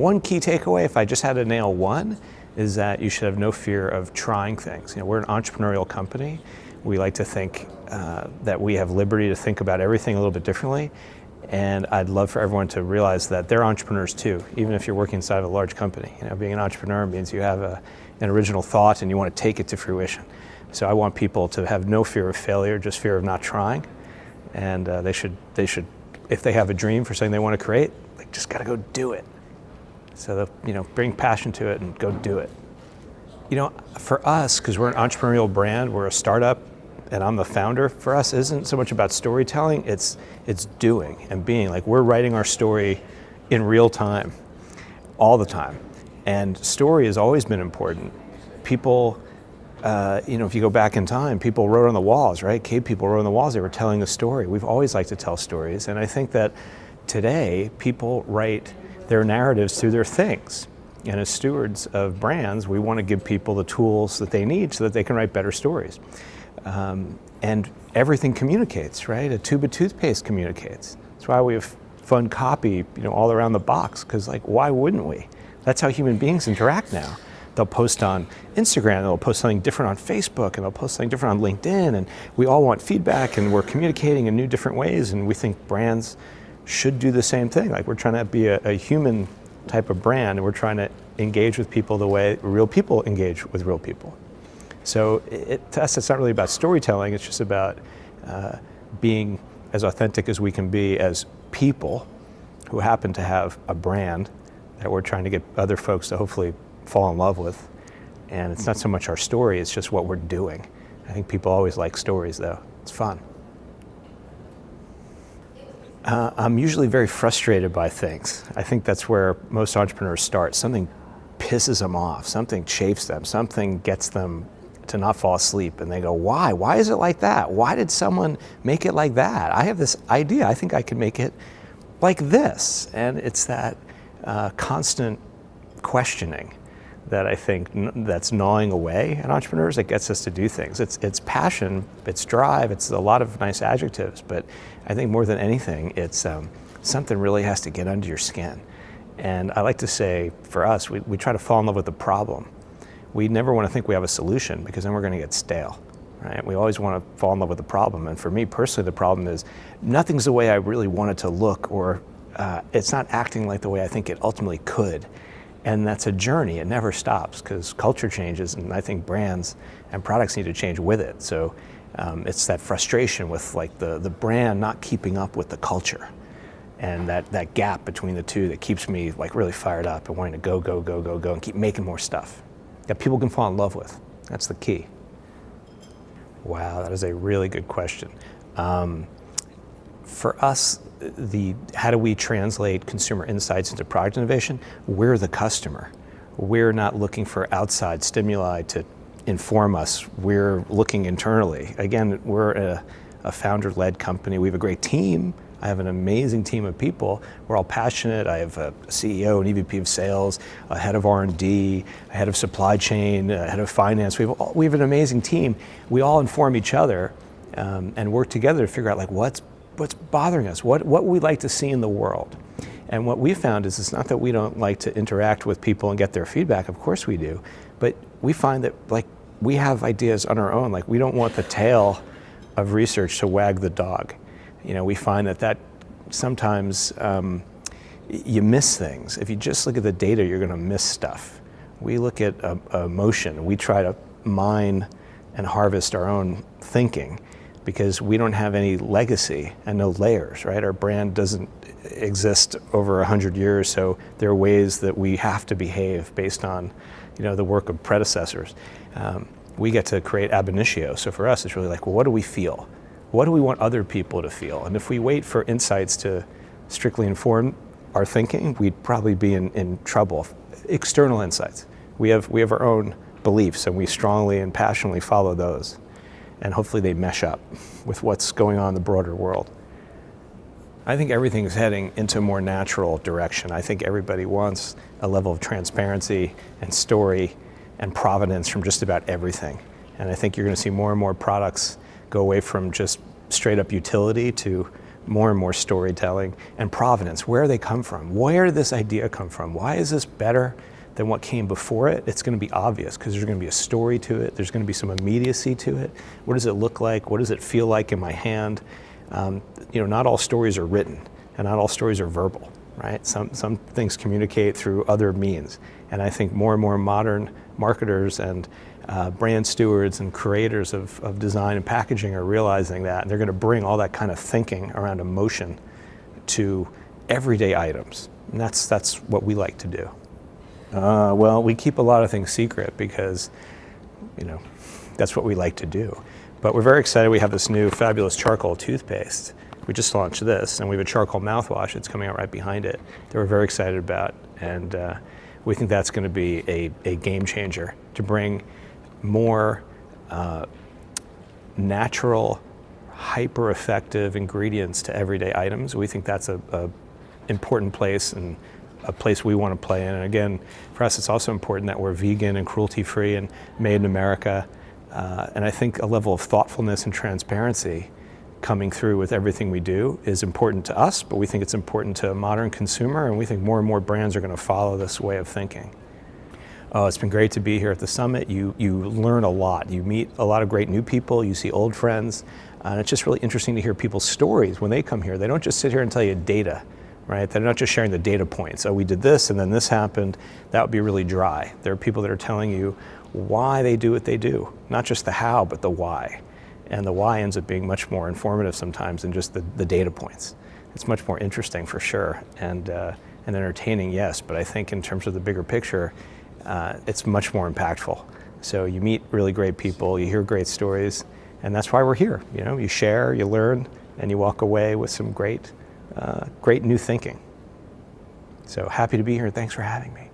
one key takeaway, if I just had to nail one, is that you should have no fear of trying things. We're an entrepreneurial company. We like to think that we have liberty to think about everything a little bit differently. And I'd love for everyone to realize that they're entrepreneurs too, even if you're working inside of a large company. Being an entrepreneur means you have an original thought and you want to take it to fruition. So I want people to have no fear of failure, just fear of not trying. And they should, if they have a dream for something they want to create, just got to go do it. So bring passion to it and go do it. For us, because we're an entrepreneurial brand, we're a startup, and I'm the founder, for us isn't so much about storytelling, it's doing and being. We're writing our story in real time, all the time. And story has always been important. People, if you go back in time, people wrote on the walls, right? Cave people wrote on the walls, they were telling a story. We've always liked to tell stories, and I think that today, people write their narratives through their things. And as stewards of brands, we want to give people the tools that they need so that they can write better stories. And everything communicates, right? A tube of toothpaste communicates. That's why we have fun copy, all around the box, because why wouldn't we? That's how human beings interact now. They'll post on Instagram, they'll post something different on Facebook, and they'll post something different on LinkedIn, and we all want feedback, and we're communicating in new different ways, and we think brands should do the same thing. We're trying to be a human type of brand, and we're trying to engage with people the way real people engage with real people. So to us, it's not really about storytelling, it's just about being as authentic as we can be as people who happen to have a brand that we're trying to get other folks to hopefully fall in love with. And it's not so much our story, it's just what we're doing. I think people always like stories though, it's fun. I'm usually very frustrated by things. I think that's where most entrepreneurs start. Something pisses them off, something chafes them, something gets them to not fall asleep, and they go, why? Why is it like that? Why did someone make it like that? I have this idea, I think I can make it like this. And it's that constant questioning that I think that's gnawing away at entrepreneurs that gets us to do things. It's passion, it's drive, it's a lot of nice adjectives, but I think more than anything, it's something really has to get under your skin. And I like to say, for us, we try to fall in love with the problem. We never want to think we have a solution, because then we're going to get stale, right? We always want to fall in love with the problem. And for me personally, the problem is nothing's the way I really want it to look, or it's not acting like the way I think it ultimately could. And that's a journey, it never stops, because culture changes, and I think brands and products need to change with it. So it's that frustration with the brand not keeping up with the culture, and that gap between the two that keeps me really fired up and wanting to go, and keep making more stuff that people can fall in love with. That's the key. Wow, that is a really good question. For us, how do we translate consumer insights into product innovation? We're the customer. We're not looking for outside stimuli to inform us. We're looking internally. Again, we're a founder-led company. We have a great team. I have an amazing team of people. We're all passionate. I have a CEO, an EVP of sales, a head of R&D, a head of supply chain, a head of finance. We have an amazing team. We all inform each other and work together to figure out what's bothering us, what we'd like to see in the world. And what we found is it's not that we don't like to interact with people and get their feedback, of course we do, but we find that we have ideas on our own. We don't want the tail of research to wag the dog. We find that sometimes you miss things. If you just look at the data, you're going to miss stuff. We look at emotion. We try to mine and harvest our own thinking, because we don't have any legacy and no layers, right? Our brand doesn't exist over 100 years, so there are ways that we have to behave based on, the work of predecessors. We get to create ab initio. So for us, it's really what do we feel? What do we want other people to feel? And if we wait for insights to strictly inform our thinking, we'd probably be in trouble. External insights. We have our own beliefs, and we strongly and passionately follow those. And hopefully they mesh up with what's going on in the broader world. I think everything is heading into a more natural direction. I think everybody wants a level of transparency and story and provenance from just about everything. And I think you're going to see more and more products go away from just straight up utility to more and more storytelling, and provenance. Where do they come from? Where did this idea come from? Why is this better than what came before it? It's going to be obvious because there's going to be a story to it. There's going to be some immediacy to it. What does it look like? What does it feel like in my hand? Not all stories are written, and not all stories are verbal, right? Some things communicate through other means. And I think more and more modern marketers and brand stewards and creators of design and packaging are realizing that, and they're going to bring all that kind of thinking around emotion to everyday items. And that's what we like to do. Well, we keep a lot of things secret because, that's what we like to do. But we're very excited. We have this new fabulous charcoal toothpaste. We just launched this, and we have a charcoal mouthwash that's coming out right behind it that we're very excited about. And we think that's going to be a game changer to bring more natural, hyper-effective ingredients to everyday items. We think that's a important place and a place we want to play in. And again, for us, it's also important that we're vegan and cruelty-free and made in America. And I think a level of thoughtfulness and transparency coming through with everything we do is important to us, but we think it's important to a modern consumer, and we think more and more brands are going to follow this way of thinking. Oh, it's been great to be here at the summit. You learn a lot. You meet a lot of great new people. You see old friends. And it's just really interesting to hear people's stories when they come here. They don't just sit here and tell you data, right? They're not just sharing the data points. Oh, we did this and then this happened. That would be really dry. There are people that are telling you why they do what they do, not just the how, but the why. And the why ends up being much more informative sometimes than just the data points. It's much more interesting for sure, and entertaining, yes, but I think in terms of the bigger picture, it's much more impactful. So you meet really great people, you hear great stories, and that's why we're here. You share, you learn, and you walk away with some great new thinking. So happy to be here, thanks for having me.